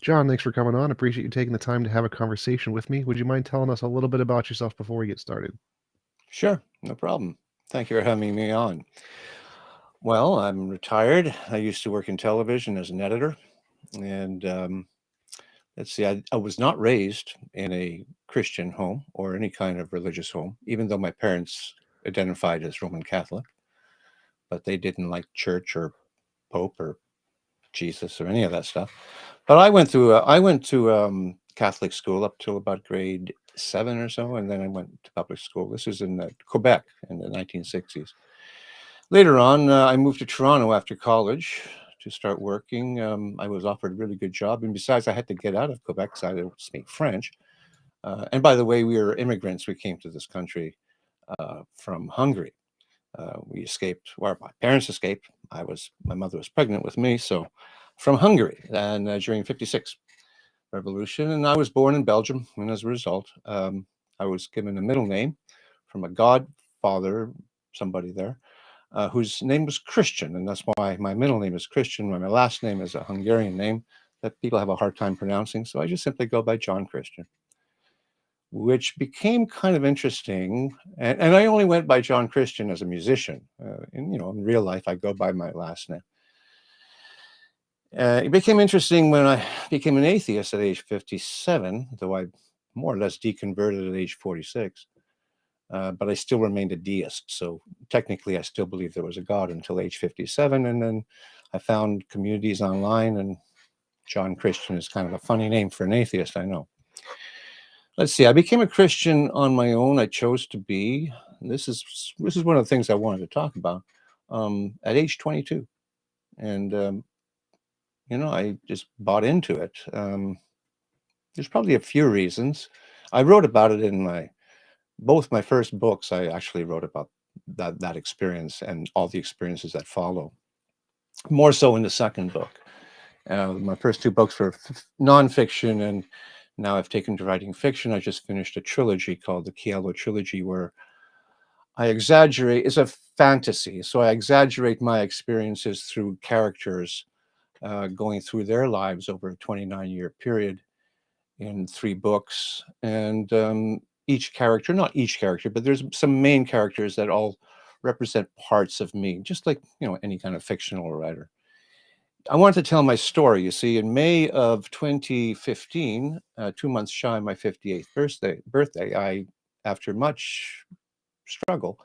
John, thanks for coming on. Appreciate you taking the time to have a conversation with me. Would you mind telling us a little bit about yourself before we get started? Sure, no problem. Thank you for having me on. Well, I'm retired. I used to work in television as an editor. And let's see, I was not raised in a Christian home or any kind of religious home, even though my parents identified as Roman Catholic, but they didn't like church or Pope or Jesus or any of that stuff. But I went to Catholic school up till about grade 7 or so, and then I went to public school. This was in Quebec in the 1960s. Later on, I moved to Toronto after college to start working. I was offered a really good job, and besides, I had to get out of Quebec because I didn't speak French. And by the way, we were immigrants. We came to this country from Hungary. We escaped, well, my parents escaped. My mother was pregnant with me, so from Hungary, and during '56 revolution, and I was born in Belgium, and as a result, I was given a middle name from a godfather, somebody there, whose name was Christian, and that's why my middle name is Christian. My last name is a Hungarian name that people have a hard time pronouncing, so I just simply go by John Christian, which became kind of interesting. And I only went by John Christian as a musician. In real life, I go by my last name. It became interesting when I became an atheist at age 57, though I more or less deconverted at age 46. But I still remained a deist. So technically, I still believe there was a God until age 57. And then I found communities online, and John Christian is kind of a funny name for an atheist, I know. Let's see, I became a Christian on my own. I chose to be. This is one of the things I wanted to talk about at age 22. And, I just bought into it. There's probably a few reasons. I wrote about it in both my first books. I actually wrote about that experience and all the experiences that follow. More so in the second book. My first two books were nonfiction, and now I've taken to writing fiction. I just finished a trilogy called the Kielo Trilogy, where I exaggerate. It's a fantasy, so I exaggerate my experiences through characters going through their lives over a 29-year period in 3 books. And each character, not each character, but there's some main characters that all represent parts of me, just like, any kind of fictional writer. I wanted to tell my story. You see, in May of 2015, 2 months shy of my 58th birthday, I, after much struggle,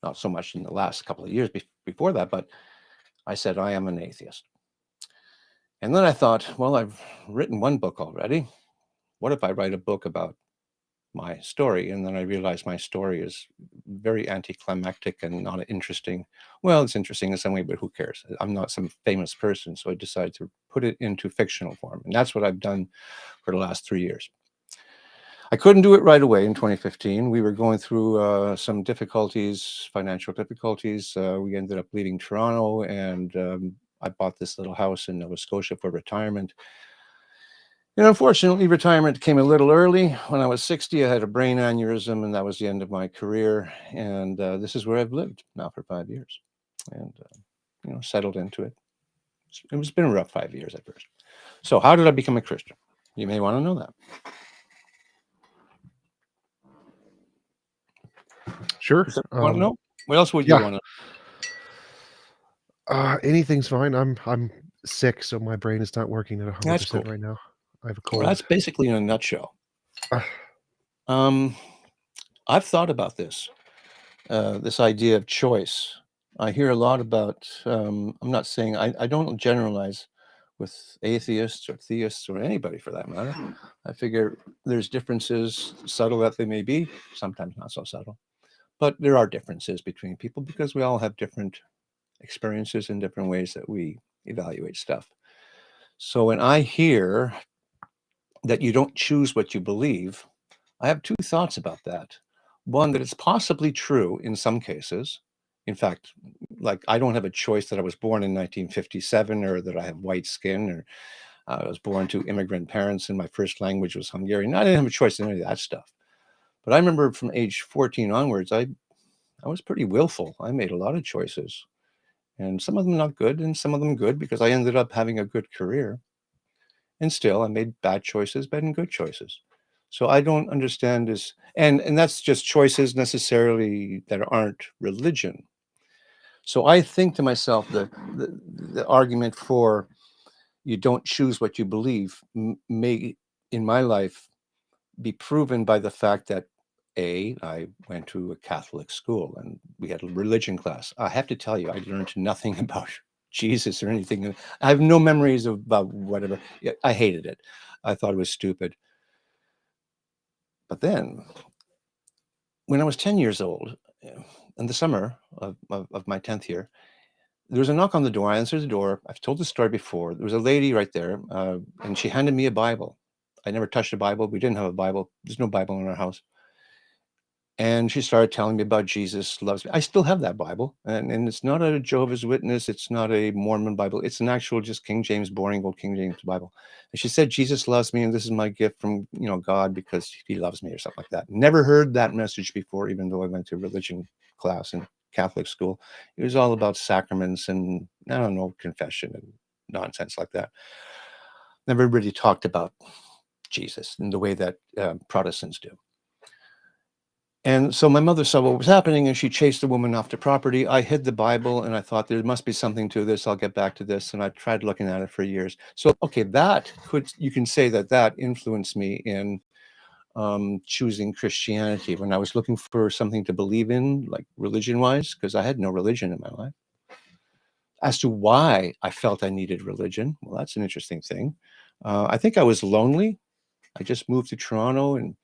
not so much in the last couple of years before that, but I said, I am an atheist. And then I thought, well, I've written 1 book already. What if I write a book about my story? And then I realized my story is very anticlimactic and not interesting. Well, it's interesting in some way, but who cares? I'm not some famous person, so I decided to put it into fictional form, and that's what I've done for the last 3 years. I couldn't do it right away in 2015. We were going through some difficulties, financial difficulties. We ended up leaving Toronto, and I bought this little house in Nova Scotia for retirement. And unfortunately, retirement came a little early. When I was 60, I had a brain aneurysm, and that was the end of my career. And this is where I've lived now for 5 years, and settled into it. It's been a rough 5 years at first. So how did I become a Christian? You may want to know that. Sure. Want to know? What else would you want to? Anything's fine. I'm sick, so my brain is not working at 100% right now. I have a cold. Well, that's basically in a nutshell. I've thought about this idea of choice. I hear a lot about, I'm not saying, I don't generalize with atheists or theists or anybody for that matter. I figure there's differences, subtle that they may be, sometimes not so subtle. But there are differences between people because we all have different experiences and different ways that we evaluate stuff. So when I hear that you don't choose what you believe, I have 2 thoughts about that. One, that it's possibly true in some cases. In fact, like I don't have a choice that I was born in 1957 or that I have white skin or I was born to immigrant parents and my first language was Hungarian. I didn't have a choice in any of that stuff. But I remember from age 14 onwards, I I was pretty willful. I made a lot of choices, and some of them not good, and some of them good because I ended up having a good career. And still, I made bad choices, but and good choices. So I don't understand this, and that's just choices necessarily that aren't religion. So I think to myself the argument for you don't choose what you believe may, in my life, be proven by the fact that I went to a Catholic school and we had a religion class. I have to tell you, I learned nothing about Jesus or anything. I have no memories about whatever. I hated it. I thought it was stupid. But then, when I was 10 years old, in the summer of my 10th year, there was a knock on the door. I answered the door. I've told the story before. There was a lady right there, and she handed me a Bible. I never touched a Bible. We didn't have a Bible. There's no Bible in our house. And she started telling me about Jesus loves me. I still have that Bible, and it's not a Jehovah's Witness. It's not a Mormon Bible. It's an actual just King James, boring old King James Bible. And she said, Jesus loves me, and this is my gift from God because he loves me or something like that. Never heard that message before, even though I went to religion class in Catholic school. It was all about sacraments and, I don't know, confession and nonsense like that. Never really talked about Jesus in the way that Protestants do. And so my mother saw what was happening, and she chased the woman off the property. I hid the Bible, and I thought there must be something to this. I'll get back to this. And I tried looking at it for years. So, okay, you can say that influenced me in choosing Christianity when I was looking for something to believe in, like religion-wise, because I had no religion in my life. As to why I felt I needed religion, well, that's an interesting thing. I think I was lonely. I just moved to Toronto, and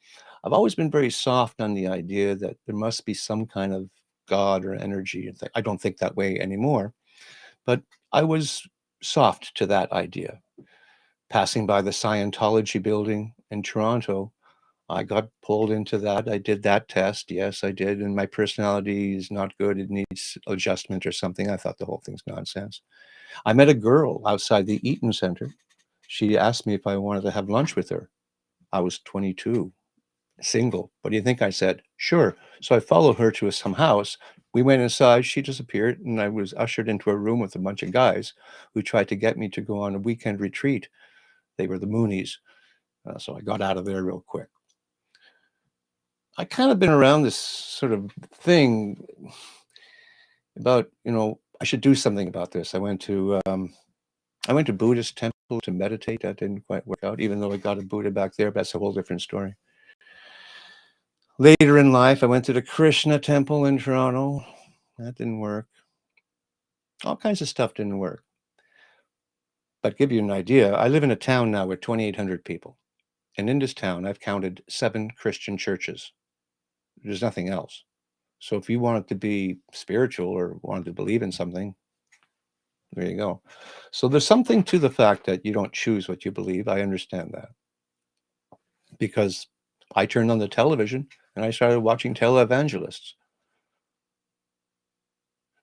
I've always been very soft on the idea that there must be some kind of God or energy. I don't think that way anymore, but I was soft to that idea. Passing by the Scientology building in Toronto, I got pulled into that. I did that test. Yes, I did. And my personality is not good. It needs adjustment or something. I thought the whole thing's nonsense. I met a girl outside the Eaton Center. She asked me if I wanted to have lunch with her. I was 22. Single. What do you think I said? Sure. So I followed her to some house. We went inside. She disappeared, and I was ushered into a room with a bunch of guys who tried to get me to go on a weekend retreat. They were the Moonies. So I got out of there real quick. I kind of been around this sort of thing about, I should do something about this. I went to Buddhist temple to meditate. That didn't quite work out, even though I got a Buddha back there. But that's a whole different story. Later in life, I went to the Krishna temple in Toronto. That didn't work. All kinds of stuff didn't work. But to give you an idea, I live in a town now with 2,800 people. And in this town, I've counted 7 Christian churches. There's nothing else. So if you wanted to be spiritual or wanted to believe in something, there you go. So there's something to the fact that you don't choose what you believe. I understand that. Because I turned on the television and I started watching televangelists.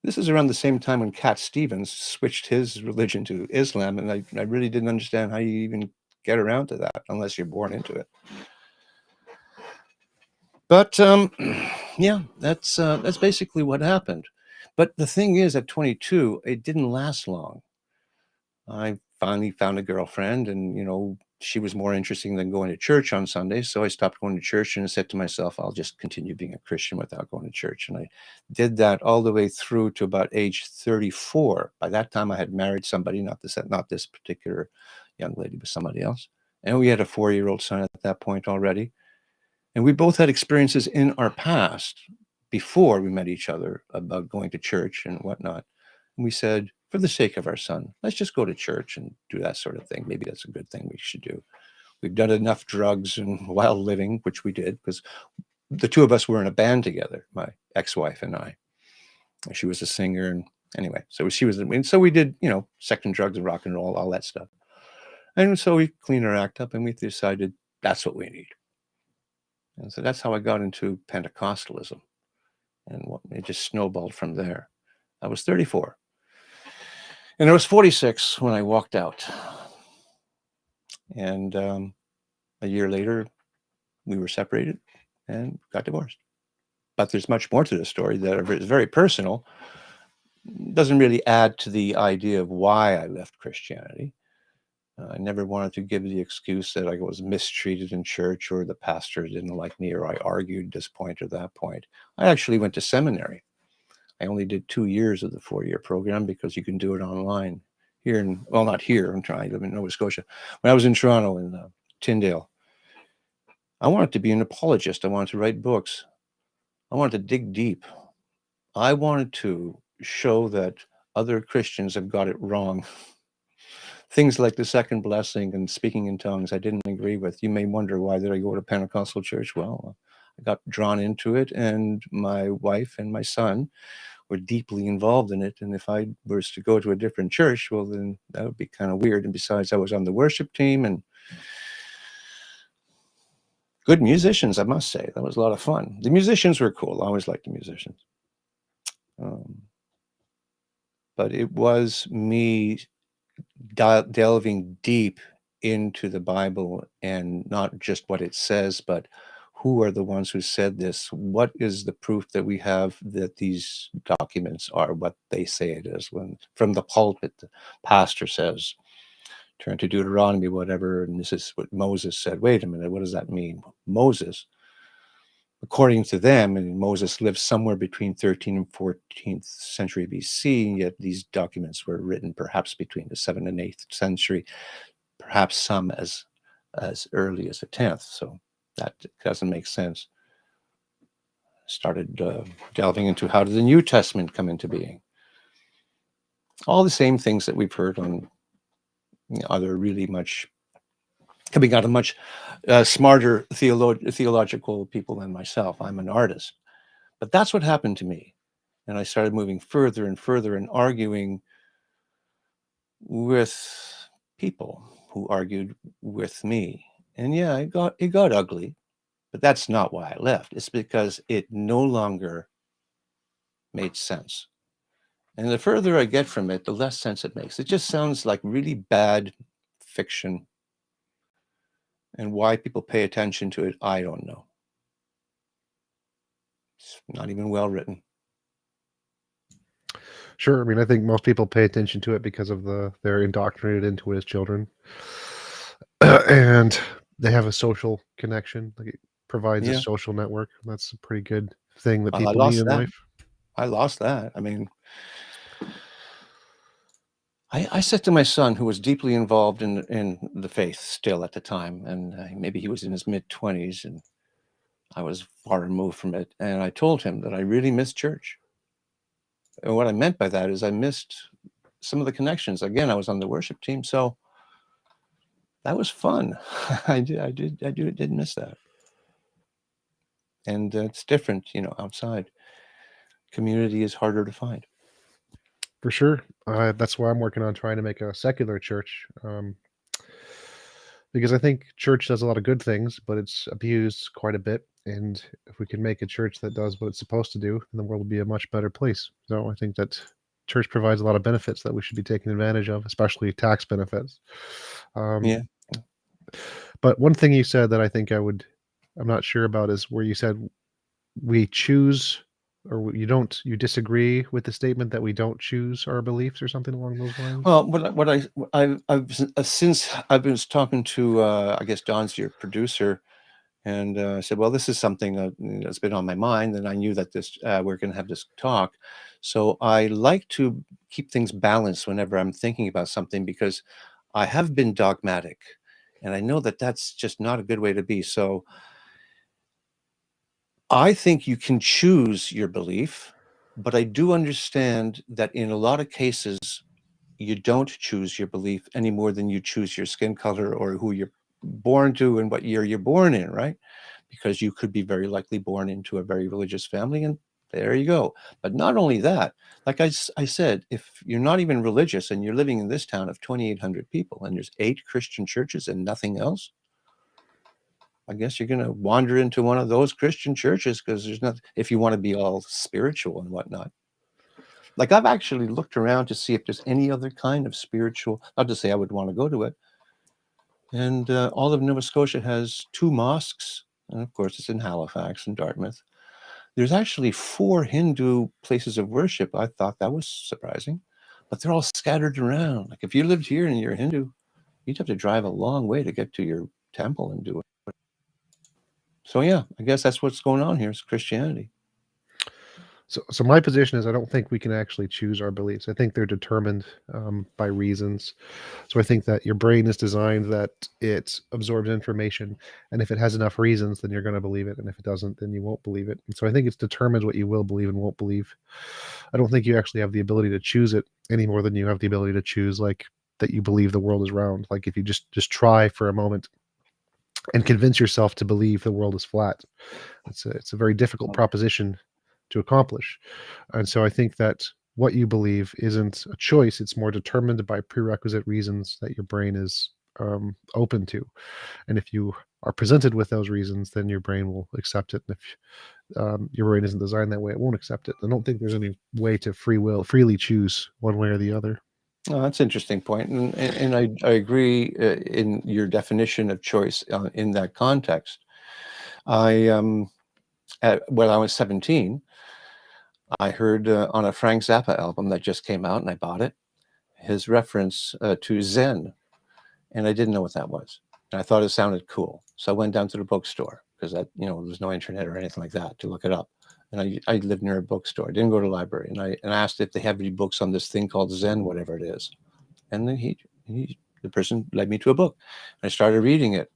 This is around the same time when Cat Stevens switched his religion to Islam, and I really didn't understand how you even get around to that unless you're born into it. But yeah, that's basically what happened. But the thing is, at 22, it didn't last long. I finally found a girlfriend, and she was more interesting than going to church on Sundays. So I stopped going to church and said to myself, I'll just continue being a Christian without going to church. And I did that all the way through to about age 34. By that time, I had married somebody, not this particular young lady, but somebody else. And we had a 4-year-old son at that point already. And we both had experiences in our past before we met each other about going to church and whatnot. And we said, for the sake of our son, let's just go to church and do that sort of thing. Maybe that's a good thing we should do. We've done enough drugs and while living, which we did, because the two of us were in a band together, my ex-wife and I. She was a singer, and anyway, so we did, sex and drugs and rock and roll, all that stuff. And so we cleaned our act up and we decided that's what we need. And so that's how I got into Pentecostalism. And it just snowballed from there. I was 34. And I was 46 when I walked out. And a year later, we were separated and got divorced. but there's much more to the story that is very personal. Doesn't really add to the idea of why I left Christianity. I never wanted to give the excuse that I was mistreated in church or the pastor didn't like me or I argued this point or that point. I actually went to seminary. I only did 2 years of the 4-year program because you can do it online here in, well, not here. I'm trying to live in Nova Scotia. When I was in Toronto in Tyndale, I wanted to be an apologist. I wanted to write books. I wanted to dig deep. I wanted to show that other Christians have got it wrong. Things like the second blessing and speaking in tongues, I didn't agree with. You may wonder, why did I go to Pentecostal church? Well, I got drawn into it, and my wife and my son were deeply involved in it. And if I was to go to a different church, well, then that would be kind of weird. And besides, I was on the worship team and good musicians, I must say. That was a lot of fun. The musicians were cool. I always liked the musicians. But it was me delving deep into the Bible, and not just what it says, but who are the ones who said this? What is the proof that we have that these documents are what they say it is? When from the pulpit, the pastor says, turn to Deuteronomy, whatever, and this is what Moses said. Wait a minute, what does that mean? Moses, according to them, and Moses lived somewhere between 13th and 14th century BC, and yet these documents were written perhaps between the 7th and 8th century, perhaps some as early as the 10th. So that doesn't make sense. Started delving into how did the New Testament come into being. All the same things that we've heard on other really much coming out of much smarter theological people than myself. I'm an artist. But that's what happened to me. And I started moving further and further and arguing with people who argued with me. And yeah, it got ugly, but that's not why I left. It's because it no longer made sense. And the further I get from it, the less sense it makes. It just sounds like really bad fiction. And why people pay attention to it, I don't know. It's not even well written. Sure. I mean, I think most people pay attention to it because of they're indoctrinated into it as children. And they have a social connection. Like, it provides a social network. That's a pretty good thing that people need in life. I lost that. I mean, I said to my son, who was deeply involved in the faith still at the time, and maybe he was in his mid-20s, and I was far removed from it, and I told him that I really missed church. And what I meant by that is I missed some of the connections. Again, I was on the worship team, so that was fun. I did miss that. And it's different, outside. Community is harder to find. For sure. That's why I'm working on trying to make a secular church. Because I think church does a lot of good things, but it's abused quite a bit. And if we can make a church that does what it's supposed to do, then the world will be a much better place. So I think that church provides a lot of benefits that we should be taking advantage of, especially tax benefits. Yeah. But one thing you said that I think I'm not sure about, is where you said we choose, or you disagree with the statement that we don't choose our beliefs, or something along those lines. Well, since I've been talking to I guess Don's your producer, and I said, well, this is something that's been on my mind, and I knew that we're going to have this talk. So I like to keep things balanced whenever I'm thinking about something, because I have been dogmatic, and I know that that's just not a good way to be. So I think you can choose your belief, but I do understand that in a lot of cases, you don't choose your belief any more than you choose your skin color or who you're born to and what year you're born in, right? Because you could be very likely born into a very religious family, and there you go. But not only that, like I said, if you're not even religious and you're living in this town of 2,800 people and there's 8 Christian churches and nothing else, I guess you're going to wander into one of those Christian churches, because there's nothing, if you want to be all spiritual and whatnot. Like, I've actually looked around to see if there's any other kind of spiritual, not to say I would want to go to it. And all of Nova Scotia has 2 mosques. And of course, it's in Halifax and Dartmouth. There's actually 4 Hindu places of worship. I thought that was surprising, but they're all scattered around. Like if you lived here and you're Hindu, you'd have to drive a long way to get to your temple and do it. So yeah, I guess that's what's going on here is Christianity. So my position is I don't think we can actually choose our beliefs. I think they're determined by reasons. So I think that your brain is designed that it absorbs information, and if it has enough reasons, then you're going to believe it, and if it doesn't, then you won't believe it. And so I think it's determined what you will believe and won't believe. I don't think you actually have the ability to choose it any more than you have the ability to choose like that you believe the world is round. Like if you just try for a moment and convince yourself to believe the world is flat, it's a very difficult proposition to accomplish. And so I think that what you believe isn't a choice, it's more determined by prerequisite reasons that your brain is open to. And if you are presented with those reasons, then your brain will accept it. And if your brain isn't designed that way, it won't accept it. I don't think there's any way to freely choose one way or the other. Oh, that's an interesting point. And I agree in your definition of choice in that context. When I was 17, I heard on a Frank Zappa album that just came out, and I bought it, his reference to Zen, and I didn't know what that was. And I thought it sounded cool. So I went down to the bookstore because there was no internet or anything like that to look it up. And I lived near a bookstore. I didn't go to a library. And I asked if they have any books on this thing called Zen, whatever it is. And then the person led me to a book. I started reading it.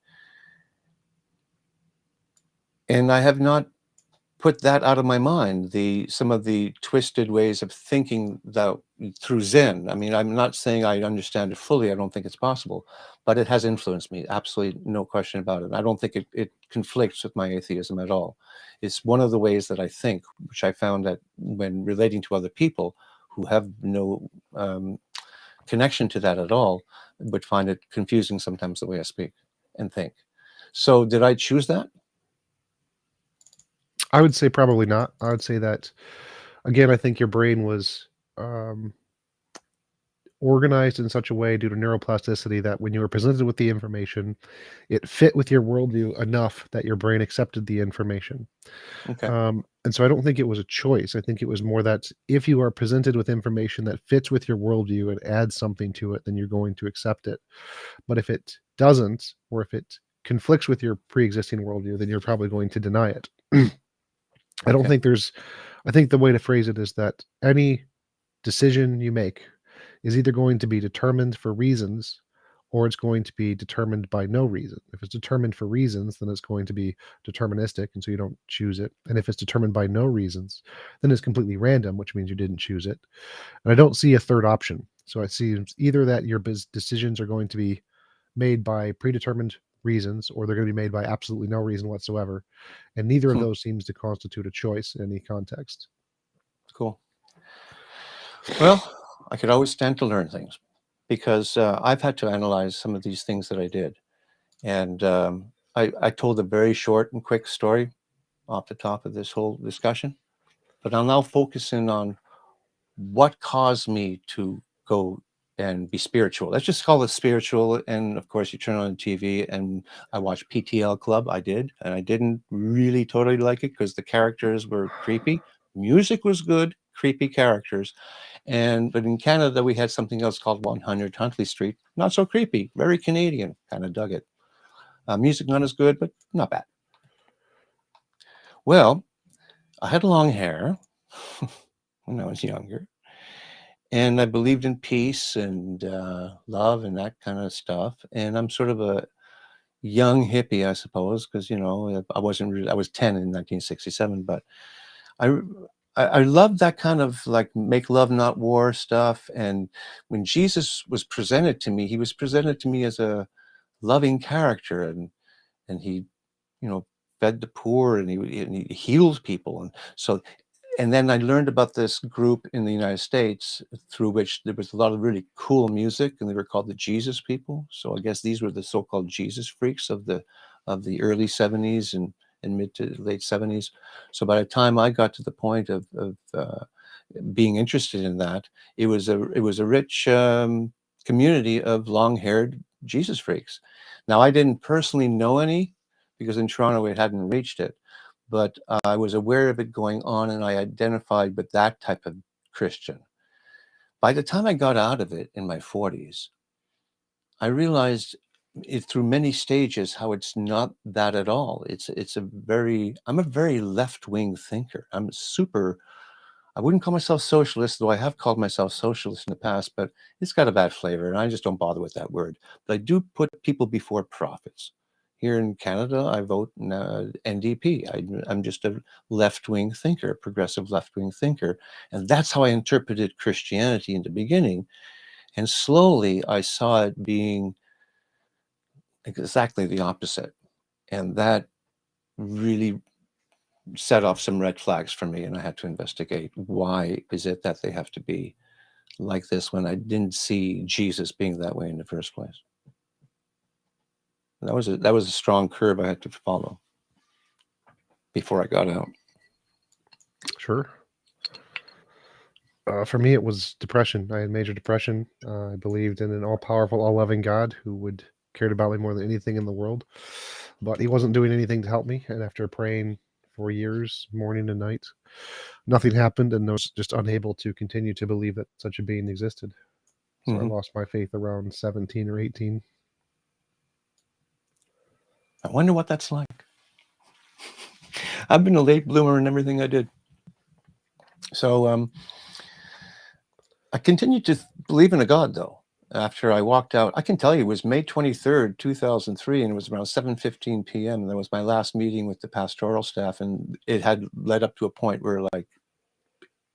And I have not put that out of my mind, some of the twisted ways of thinking that through Zen. I mean, I'm not saying I understand it fully. I don't think it's possible, but it has influenced me. Absolutely no question about it. I don't think it conflicts with my atheism at all. It's one of the ways that I think, which I found that when relating to other people who have no connection to that at all, would find it confusing sometimes the way I speak and think. So did I choose that? I would say probably not. I would say that again, I think your brain was um, organized in such a way due to neuroplasticity that when you were presented with the information, it fit with your worldview enough that your brain accepted the information. Okay. And so I don't think it was a choice. I think it was more that if you are presented with information that fits with your worldview and adds something to it, then you're going to accept it. But if it doesn't, or if it conflicts with your pre-existing worldview, then you're probably going to deny it. I don't Okay. think there's, I think the way to phrase it is that any decision you make is either going to be determined for reasons or it's going to be determined by no reason. If it's determined for reasons, then it's going to be deterministic, and so you don't choose it. And if it's determined by no reasons, then it's completely random, which means you didn't choose it. And I don't see a third option. So I see either that your decisions are going to be made by predetermined reasons or they're going to be made by absolutely no reason whatsoever. And neither of those seems to constitute a choice in any context. Cool. Well, I could always stand to learn things because I've had to analyze some of these things that I did. And I told a very short and quick story off the top of this whole discussion, but I'll now focus in on what caused me to go and be spiritual. Let's just call it spiritual. And of course, you turn on the TV and I watched PTL Club. I did. And I didn't really totally like it because the characters were creepy. Music was good, creepy characters. But in Canada, we had something else called 100 Huntley Street. Not so creepy, very Canadian. Kind of dug it. Music not as good, but not bad. Well, I had long hair when I was younger. And I believed in peace and love and that kind of stuff. And I'm sort of a young hippie, I suppose, because I wasn't really, I was 10 in 1967, but I I love that kind of like make love not war stuff. And when Jesus was presented to me, he was presented to me as a loving character, and he fed the poor, and he healed people, and then I learned about this group in the United States through which there was a lot of really cool music, and they were called the Jesus people. So I guess these were the so-called Jesus freaks of the early 70s and mid to late 70s. So by the time I got to the point of being interested in that, it was a rich community of long-haired Jesus freaks. Now I didn't personally know any because in Toronto it hadn't reached it, but I was aware of it going on, and I identified with that type of Christian. By the time I got out of it in my 40s, I realized it through many stages how it's not that at all. I'm a very left-wing thinker. I wouldn't call myself socialist, though I have called myself socialist in the past, but it's got a bad flavor, and I just don't bother with that word. But I do put people before profits. Here in Canada, I vote NDP. I'm just a left-wing thinker, a progressive left-wing thinker. And that's how I interpreted Christianity in the beginning. And slowly I saw it being exactly the opposite. And that really set off some red flags for me, and I had to investigate why is it that they have to be like this when I didn't see Jesus being that way in the first place. That was a strong curve I had to follow before I got out. Sure. For me, it was depression. I had major depression. I believed in an all-powerful, all-loving God who cared about me more than anything in the world, but he wasn't doing anything to help me. And after praying for years, morning and night, nothing happened, and I was just unable to continue to believe that such a being existed. So I lost my faith around 17 or 18. I wonder what that's like. I've been a late bloomer in everything I did. So I continued to believe in a God, though, after I walked out. I can tell you it was May 23rd, 2003, and it was around 7:15 p.m. And that was my last meeting with the pastoral staff, and it had led up to a point where, like,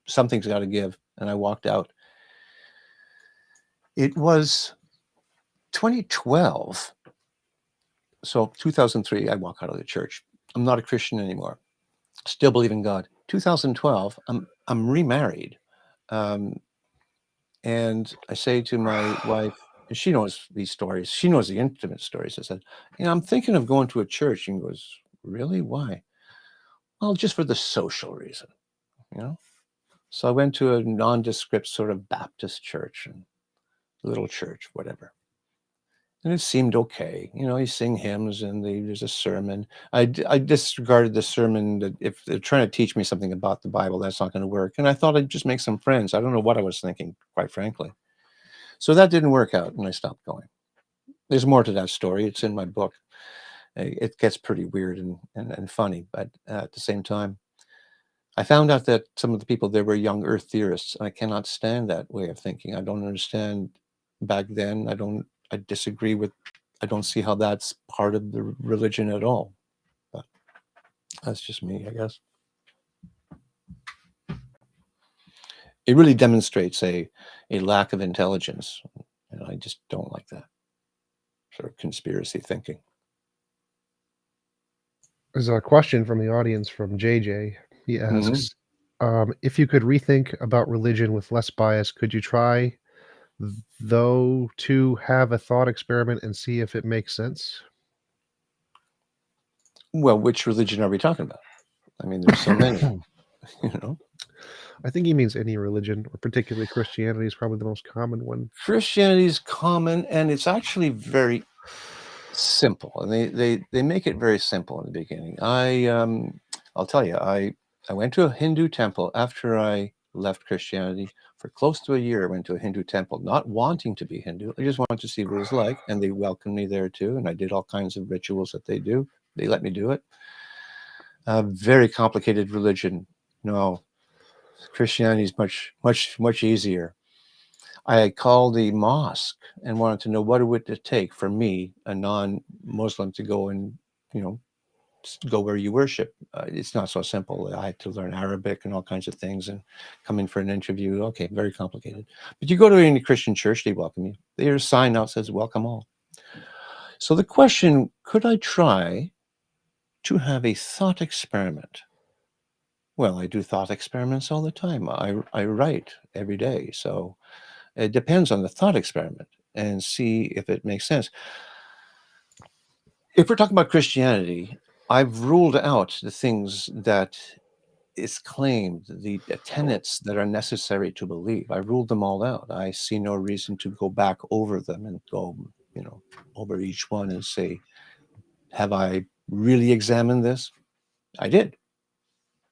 something's got to give, and I walked out. It was 2012. So 2003, I walk out of the church. I'm not a Christian anymore. Still believe in God. 2012, I'm remarried. And I say to my wife, and she knows these stories. She knows the intimate stories. I said, I'm thinking of going to a church. And he goes, really? Why? Well, just for the social reason, So I went to a nondescript sort of Baptist church, and little church, whatever. And it seemed okay. You sing hymns and there's a sermon. I disregarded the sermon that if they're trying to teach me something about the Bible, that's not going to work. And I thought I'd just make some friends. I don't know what I was thinking, quite frankly. So that didn't work out, and I stopped going. There's more to that story. It's in my book. It gets pretty weird and funny, but at the same time, I found out that some of the people there were young earth theorists, and I cannot stand that way of thinking. I don't understand back then. I disagree with, I don't see how that's part of the religion at all. But that's just me, I guess. It really demonstrates a lack of intelligence, and I just don't like that sort of conspiracy thinking. There's a question from the audience from JJ. He asks, if you could rethink about religion with less bias, could you try, though, to have a thought experiment and see if it makes sense? Well, which religion are we talking about? I mean, there's so many, I think he means any religion, or particularly Christianity is probably the most common one. Christianity is common, and it's actually very simple. And they make it very simple in the beginning. I'll tell you, I went to a Hindu temple after I left Christianity. For close to a year, I went to a Hindu temple, not wanting to be Hindu. I just wanted to see what it was like, and they welcomed me there too. And I did all kinds of rituals that they do. They let me do it. Very complicated religion. No, Christianity is much easier. I called the mosque and wanted to know what it would take for me, a non-Muslim, to go and, go where you worship. It's not so simple. I had to learn Arabic and all kinds of things and come in for an interview. Okay, very complicated. But you go to any Christian church, they welcome you. There's a sign out that says, welcome all. So the question, could I try to have a thought experiment? Well, I do thought experiments all the time. I write every day. So it depends on the thought experiment and see if it makes sense. If we're talking about Christianity, I've ruled out the things that is claimed, the tenets that are necessary to believe. I ruled them all out. I see no reason to go back over them and go, over each one and say, have I really examined this? I did.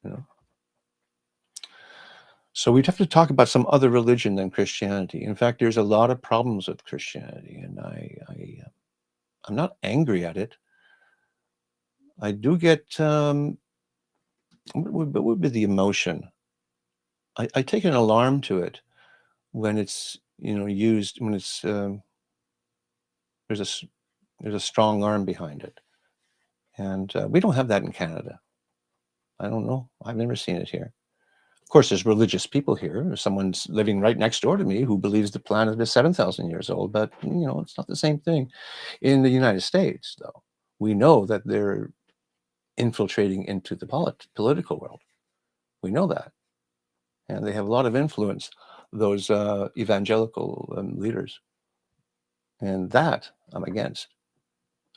you know. So we'd have to talk about some other religion than Christianity. In fact, there's a lot of problems with Christianity, and I'm not angry at it. I do get what would be the emotion? I take an alarm to it when it's used when it's there's a strong arm behind it, and we don't have that in Canada. I don't know. I've never seen it here. Of course, there's religious people here. Someone's living right next door to me who believes the planet is 7,000 years old, but it's not the same thing. In the United States, though, we know that they're infiltrating into the political world. We know that, and they have a lot of influence. Those evangelical leaders, and that I'm against.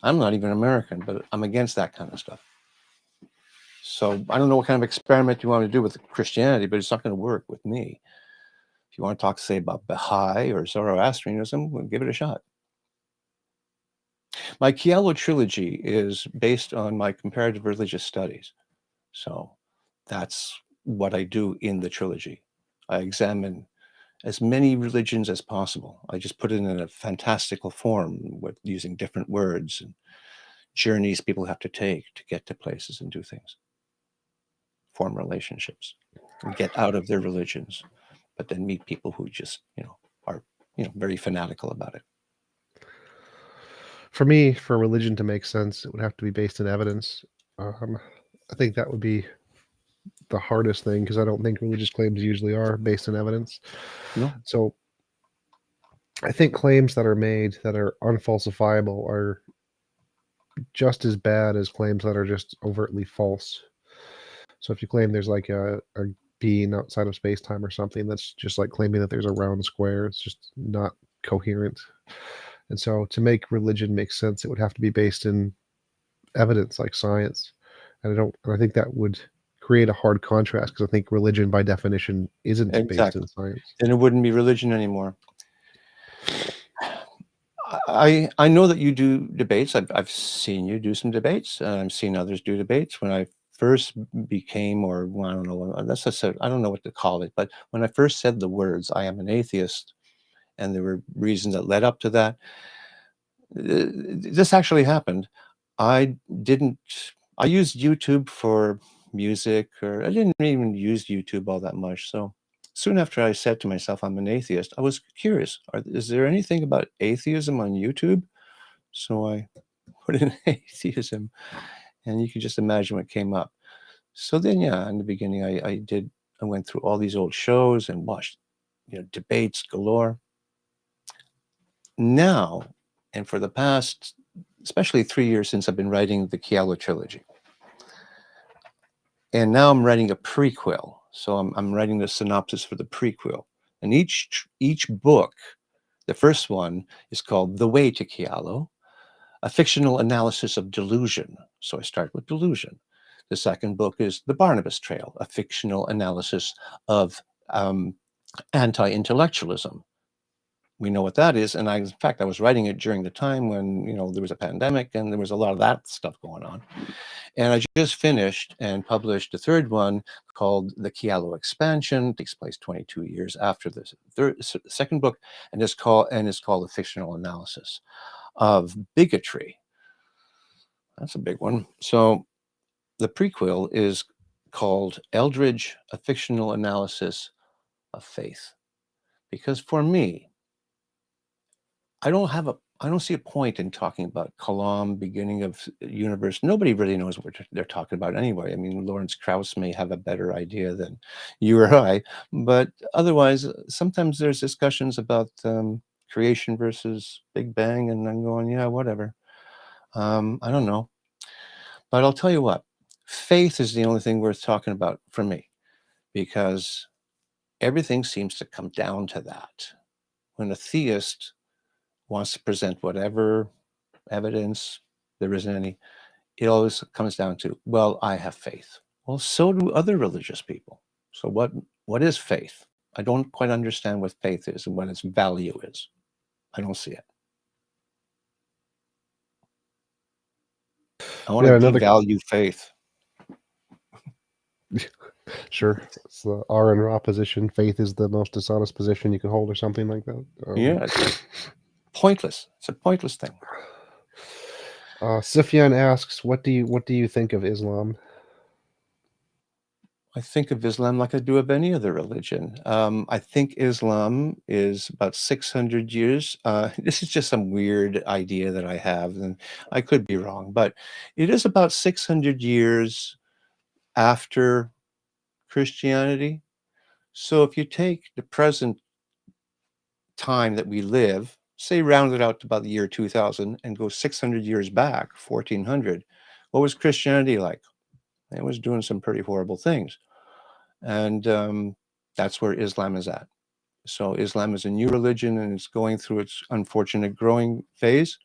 I'm not even American, but I'm against that kind of stuff. So I don't know what kind of experiment you want to do with Christianity, but it's not going to work with me. If you want to talk, say, about Baha'i or Zoroastrianism, we'll give it a shot. My Kialo trilogy is based on my comparative religious studies. So that's what I do in the trilogy. I examine as many religions as possible. I just put it in a fantastical form with using different words and journeys people have to take to get to places and do things, form relationships, and get out of their religions, but then meet people who just, are, very fanatical about it. For me, for religion to make sense, it would have to be based in evidence. I think that would be the hardest thing because I don't think religious claims usually are based in evidence. No, So I think claims that are made that are unfalsifiable are just as bad as claims that are just overtly false. So if you claim there's like a being outside of space time or something, that's just like claiming that there's a round square. It's just not coherent. And so to make religion make sense, it would have to be based in evidence like science. And I think that would create a hard contrast because I think religion by definition isn't based in exactly. science. Then it wouldn't be religion anymore. I know that you do debates. I've seen you do some debates. I've seen others do debates. When I first became, or well, I don't know, I don't know what to call it, but when I first said the words, "I am an atheist," and there were reasons that led up to that. This actually happened. I didn't. I used YouTube for music, or I didn't even use YouTube all that much. So soon after I said to myself, "I'm an atheist," I was curious. Is there anything about atheism on YouTube? So I put in atheism, and you can just imagine what came up. So then, yeah, in the beginning, I went through all these old shows and watched, debates galore. Now, and for the past, especially 3 years since I've been writing the Kialo trilogy, and now I'm writing a prequel. So I'm writing the synopsis for the prequel, and each book, the first one is called The Way to Kialo, a fictional analysis of delusion. So I start with delusion. The second book is The Barnabas Trail, a fictional analysis of anti-intellectualism. We know what that is. And in fact, I was writing it during the time when, there was a pandemic and there was a lot of that stuff going on. And I just finished and published a third one called The Kialo Expansion. It takes place 22 years after the second book, and it's called A Fictional Analysis of Bigotry. That's a big one. So the prequel is called Eldridge, a Fictional Analysis of Faith. Because for me, I don't see a point in talking about Kalam, beginning of universe. Nobody really knows what they're talking about anyway. I mean, Lawrence Krauss may have a better idea than you or I, but otherwise, sometimes there's discussions about creation versus Big Bang, and I'm going, yeah, whatever. I don't know. But I'll tell you what, faith is the only thing worth talking about for me, because everything seems to come down to that. When a theist wants to present whatever evidence, there isn't any, it always comes down to, well, I have faith. Well, so do other religious people. So what is faith? I don't quite understand what faith is and what its value is. I don't see it. I want Yeah, to devalue faith. Sure. It's the R and Ra position. Faith is the most dishonest position you can hold, or something like that. Yeah, it's pointless. It's a pointless thing. Sufyan asks, what do you think of Islam? I think of Islam like I do of any other religion. I think Islam is about 600 years. This is just some weird idea that I have, and I could be wrong, but it is about 600 years after Christianity. So if you take the present time that we live, say round it out to about the year 2000 and go 600 years back, 1400, what was Christianity like? It was doing some pretty horrible things. And that's where Islam is at. So Islam is a new religion, and it's going through its unfortunate growing phase.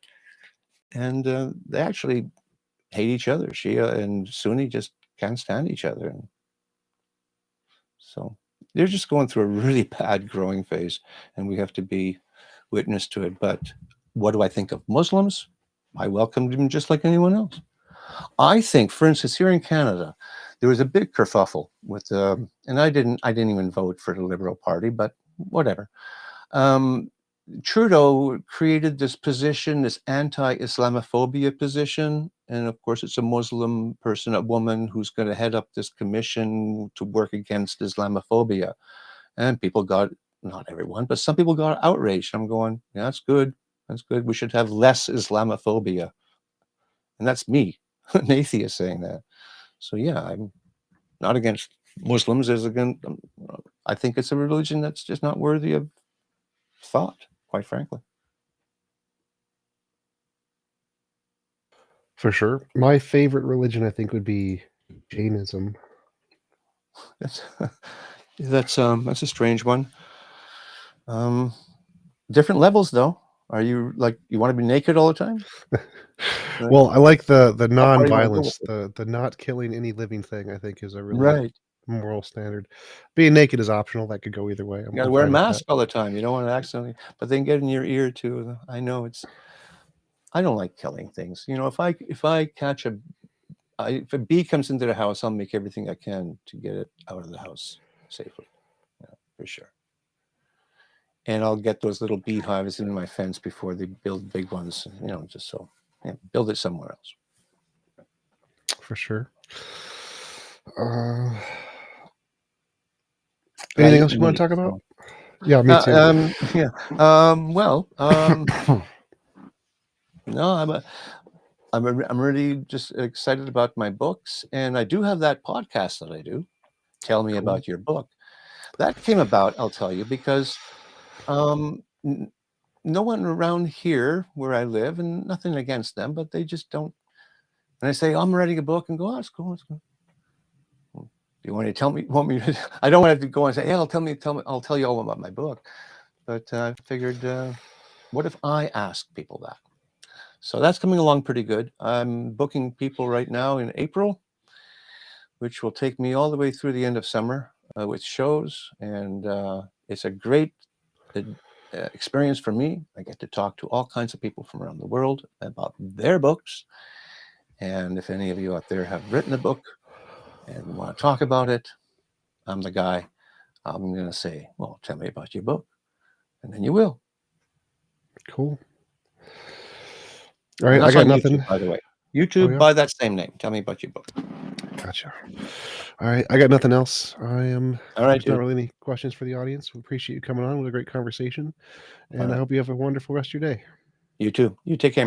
And they actually hate each other. Shia and Sunni just can't stand each other. And so they're just going through a really bad growing phase, and we have to be witness to it. But what do I think of Muslims? I welcome them just like anyone else. I think, for instance, here in Canada, there was a big kerfuffle with, and I didn't even vote for the Liberal Party, but whatever. Trudeau created this position, this anti-Islamophobia position, and of course, it's a Muslim person, a woman, who's going to head up this commission to work against Islamophobia. And people got, not everyone, but some people got outraged. I'm going, yeah, that's good. That's good. We should have less Islamophobia. And that's me, an atheist, saying that. So yeah, I'm not against Muslims. I think it's a religion that's just not worthy of thought, quite frankly. For sure. My favorite religion, I think, would be Jainism. That's a strange one. Different levels, though. Are you like, you want to be naked all the time? Well, I like the How far you wanna go non-violence, with the not killing any living thing, I think, is a really Right. moral standard. Being naked is optional. That could go either way. You I'm gotta wear a fine with that. mask all the time. You don't want to accidentally, but they can get in your ear too. I know I don't like killing things. You know, if I catch if a bee comes into the house, I'll make everything I can to get it out of the house safely. Yeah, for sure. And I'll get those little beehives in my fence before they build big ones, you know, just so, yeah, build it somewhere else. For sure. Anything else you want to talk about? Yeah, me too. Yeah. No, I'm really just excited about my books, and I do have that podcast that I do. Tell me about your book. That came about, I'll tell you, because no one around here where I live, and nothing against them, but they just don't. And I say, I'm writing a book, and go, oh, that's cool, that's cool. Do you want to tell me? I don't want to go and say, hey, I'll tell you all about my book. But I figured, what if I asked people that? So that's coming along pretty good. I'm booking people right now in April, which will take me all the way through the end of summer with shows. And it's a great experience for me. I get to talk to all kinds of people from around the world about their books. And if any of you out there have written a book and want to talk about it, I'm the guy. I'm going to say, well, tell me about your book. And then you will. Cool. All right, I got nothing. YouTube, by the way. YouTube by that same name. Tell me about your book. Gotcha. All right, I got nothing else. All right. There's not really any questions for the audience. We appreciate you coming on with a great conversation, and I hope you have a wonderful rest of your day. You too. You take care.